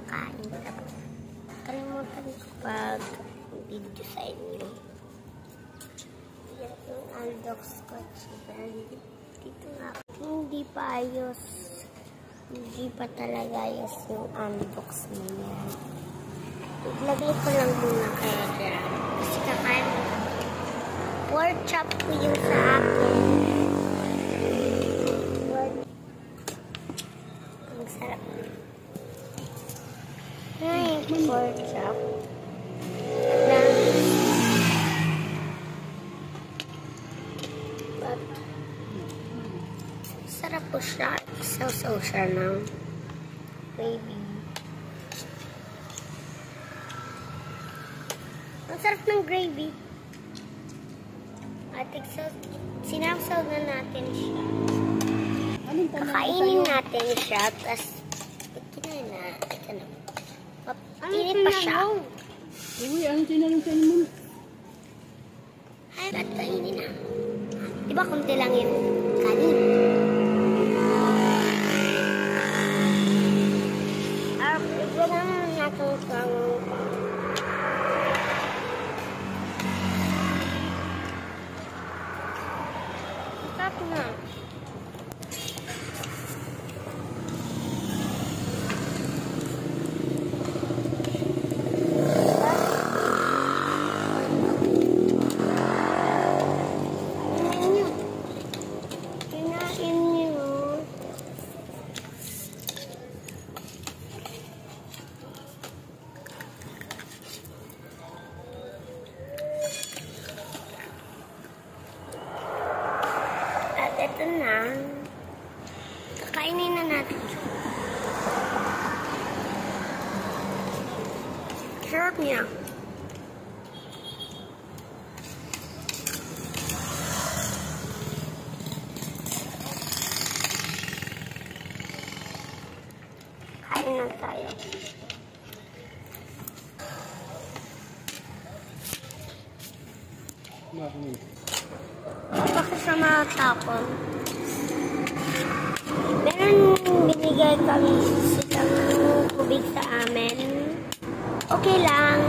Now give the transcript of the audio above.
kakain. Kalimutan ko pag video sa inyo. Yan yung Aldox Scotch Brand. Dito nga. Hindi pa ayos. Hindi pa talaga ayos yung unbox na yan. Iglagay ko lang muna kaya dyan. Kasi kakain mo. Pork chop ko yung sa akin. Ang sarap. Ay, pork chop. But, sarap po siya. So siya ng gravy. Ang sarap ng gravy. At sinapsaw na natin siya. Kakainin natin siya. Tapos, kinain na. Init pa siya. Uy, ano tinanong sa inyo? Ay, at kainin na. Diba kunti lang yung kanin? Ito lang natin kang sarap na. Ito na. Kakainin na natin. Sarap niya. Kain na tayo. Bakit siya matapon? Meron binigay kami silang tubig sa amin. Okay lang.